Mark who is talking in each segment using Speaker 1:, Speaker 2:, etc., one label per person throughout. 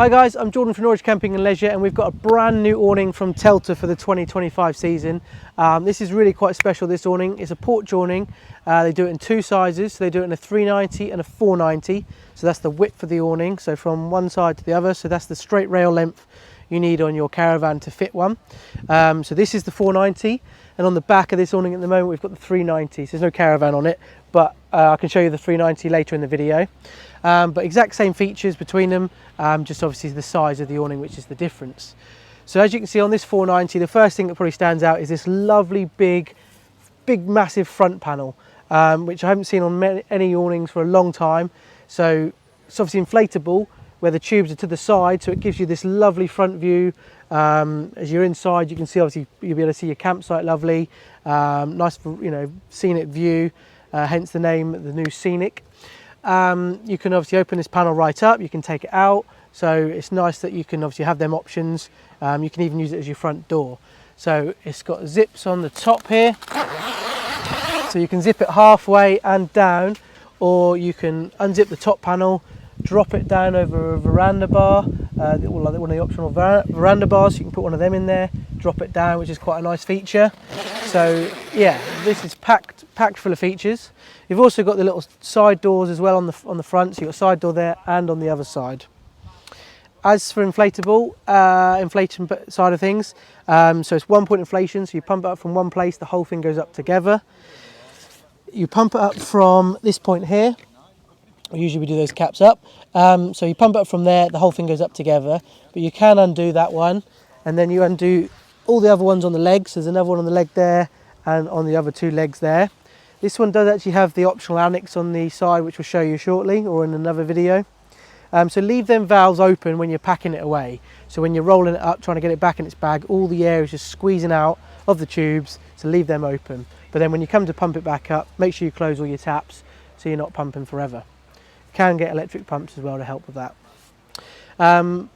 Speaker 1: Hi guys, I'm Jordan from Norwich Camping and Leisure, and we've got a brand new awning from Telta for the 2025 season. This is really quite special, this awning. It's a porch awning. They do it in two sizes, so they do it in a 390 and a 490. So that's the width of the awning, so from one side to the other. So that's the straight rail length you need on your caravan to fit one. So this is the 490, and on the back of this awning at the moment we've got the 390. So there's no caravan on it, but I can show you the 390 later in the video. But exact same features between them, just obviously the size of the awning which is the difference. So as you can see on this 490, the first thing that probably stands out is this lovely big massive front panel, which I haven't seen on any awnings for a long time. So it's obviously inflatable where the tubes are to the side, so it gives you this lovely front view. As you're inside, you can see, obviously you'll be able to see your campsite lovely, nice, scenic view, hence the name, the new Scenic. You can obviously open this panel right up, you can take it out, so it's nice that you can obviously have them options. You can even use it as your front door. So it's got zips on the top here, so you can zip it halfway and down, or you can unzip the top panel, drop it down over a veranda bar, one of the optional veranda bars, so you can put one of them in there, drop it down, which is quite a nice feature. So yeah, this is packed full of features. You've also got the little side doors as well on the front, so you've got a side door there and on the other side. As for inflatable, inflation side of things, so it's 1 point inflation, so you pump it up from one place, the whole thing goes up together. You pump it up from this point here. Usually we do those caps up, so you pump it up from there, the whole thing goes up together, but you can undo that one, and then you undo all the other ones on the legs. There's another one on the leg there and on the other two legs there. This one does actually have the optional annex on the side, which we'll show you shortly or in another video. So leave them valves open when you're packing it away, so when you're rolling it up trying to get it back in its bag, all the air is just squeezing out of the tubes, so leave them open. But then when you come to pump it back up, make sure you close all your taps so you're not pumping forever. Can get electric pumps as well to help with that. The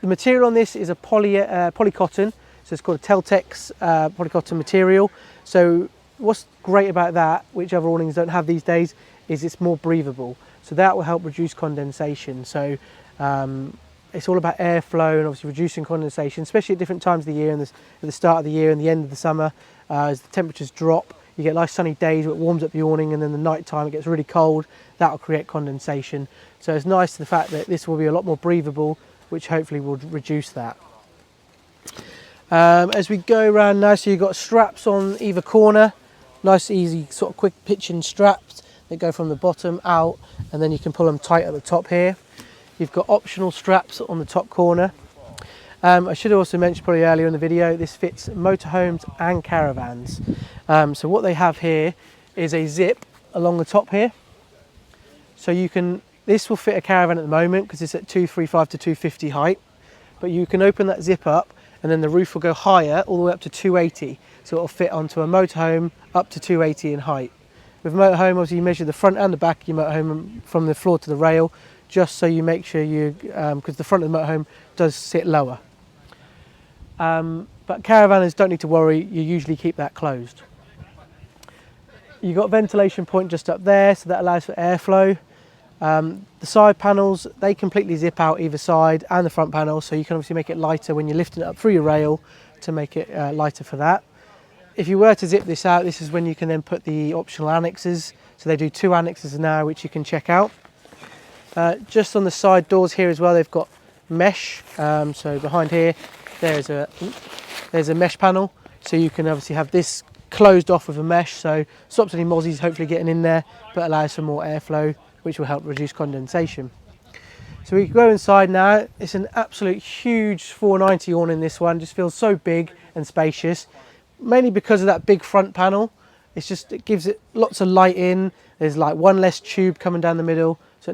Speaker 1: material on this is a polycotton, so it's called a Teltex polycotton material. So what's great about that, which other awnings don't have these days, is it's more breathable. So that will help reduce condensation. So it's all about airflow and obviously reducing condensation, especially at different times of the year, and at the start of the year and the end of the summer, as the temperatures drop. You get nice sunny days where it warms up the awning, and then the night time it gets really cold. That will create condensation. So it's nice the fact that this will be a lot more breathable, which hopefully will reduce that. As we go around now, so you've got straps on either corner, nice easy sort of quick pitching straps that go from the bottom out, and then you can pull them tight at the top here. You've got optional straps on the top corner. I should also mention probably earlier in the video, this fits motorhomes and caravans. So what they have here is a zip along the top here. So you can, this will fit a caravan at the moment because it's at 235 to 250 height, but you can open that zip up and then the roof will go higher all the way up to 280. So it'll fit onto a motorhome up to 280 in height. With a motorhome, obviously you measure the front and the back of your motorhome from the floor to the rail, just so you make sure you, because the front of the motorhome does sit lower. But caravanners don't need to worry, you usually keep that closed. You've got a ventilation point just up there, so that allows for airflow. The side panels, they completely zip out either side, and the front panel, so you can obviously make it lighter when you're lifting it up through your rail to make it lighter for that. If you were to zip this out, this is when you can then put the optional annexes. So they do 2 annexes now, which you can check out. Just on the side doors here as well, they've got mesh. So behind here, there's a mesh panel, so you can obviously have this closed off with a mesh, so stops any mozzies hopefully getting in there, but allows for more airflow, which will help reduce condensation. So we go inside now. It's an absolute huge 490 awning, this one. Just feels so big and spacious, mainly because of that big front panel. It gives it lots of light in. There's like one less tube coming down the middle, so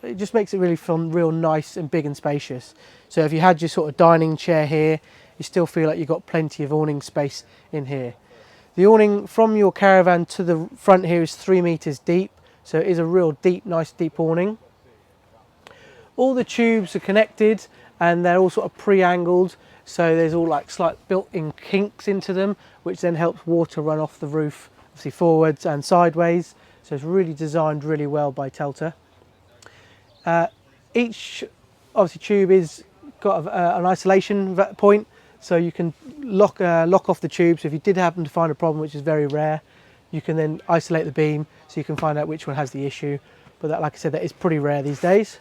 Speaker 1: it just makes it really feel real nice and big and spacious. So if you had your sort of dining chair here, you still feel like you've got plenty of awning space in here. The awning from your caravan to the front here is 3 meters deep, so it is a real deep, nice deep awning. All the tubes are connected and they're all sort of pre-angled, so there's all like slight built-in kinks into them, which then helps water run off the roof, obviously forwards and sideways. So it's really designed really well by Telta. Each obviously tube is got an isolation point, so you can lock off the tube. So if you did happen to find a problem, which is very rare, you can then isolate the beam so you can find out which one has the issue. But that, like I said, that is pretty rare these days.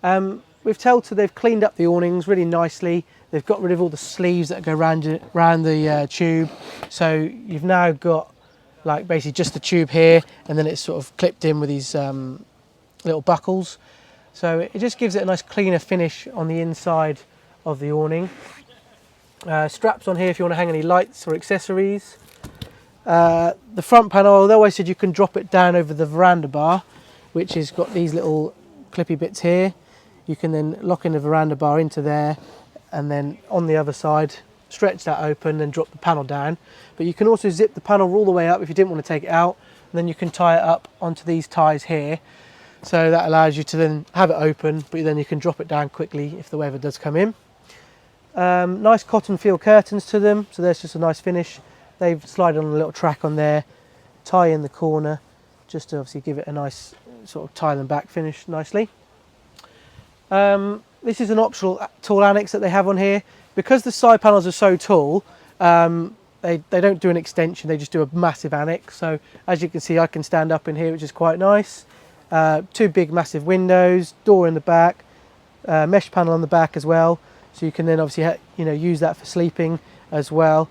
Speaker 1: With Telta, they've cleaned up the awnings really nicely. They've got rid of all the sleeves that go around the tube. So you've now got like basically just the tube here, and then it's sort of clipped in with these little buckles. So it just gives it a nice cleaner finish on the inside of the awning. Straps on here if you want to hang any lights or accessories. The front panel, although I said you can drop it down over the veranda bar, which has got these little clippy bits here, you can then lock in the veranda bar into there, and then on the other side stretch that open and drop the panel down. But you can also zip the panel all the way up if you didn't want to take it out, and then you can tie it up onto these ties here. So that allows you to then have it open, but then you can drop it down quickly if the weather does come in. Nice cotton feel curtains to them, so there's just a nice finish. They've slided on a little track on there, tie in the corner, just to obviously give it a nice sort of tie them back finish nicely. This is an optional tall annex that they have on here. Because the side panels are so tall, they don't do an extension, they just do a massive annex. So as you can see, I can stand up in here, which is quite nice. Two big massive windows, door in the back, mesh panel on the back as well, so you can then obviously use that for sleeping as well.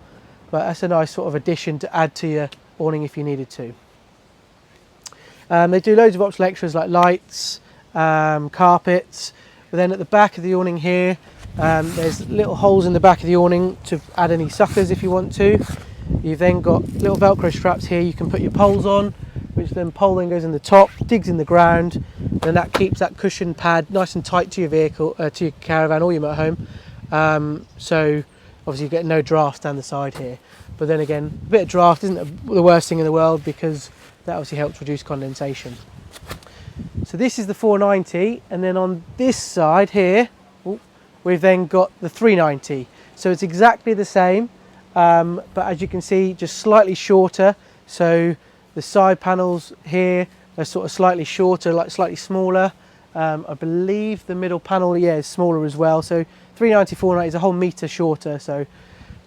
Speaker 1: But that's a nice sort of addition to add to your awning if you needed to. They do loads of optional extras like lights, carpets. But then at the back of the awning here, there's little holes in the back of the awning to add any suckers if you want to. You've then got little Velcro straps here you can put your poles on, which then pole then goes in the top, digs in the ground, and that keeps that cushion pad nice and tight to your vehicle, to your caravan or your motorhome. So obviously you get no draft down the side here. But then again, a bit of draft isn't the worst thing in the world, because that obviously helps reduce condensation. So this is the 490, and then on this side here, we've then got the 390. So it's exactly the same, but as you can see, just slightly shorter. So the side panels here are sort of slightly shorter, like slightly smaller. I believe the middle panel, is smaller as well. So 390, 490 is a whole metre shorter. So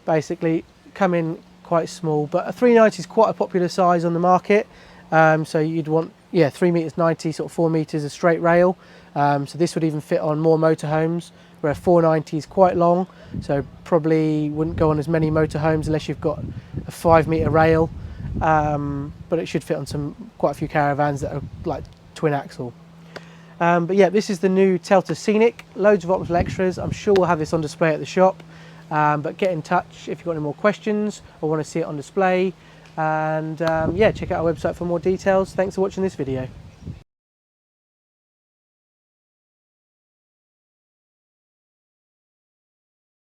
Speaker 1: basically come in quite small, but a 390 is quite a popular size on the market. So you'd want 3 meters 90, sort of 4 meters of straight rail. So this would even fit on more motorhomes, where a 490 is quite long, so probably wouldn't go on as many motorhomes unless you've got a 5 meter rail. But it should fit on quite a few caravans that are like twin axle. But yeah, this is the new Telta Scenic. Loads of optional extras. I'm sure we'll have this on display at the shop. But get in touch if you've got any more questions or want to see it on display. And check out our website for more details. Thanks for watching this video.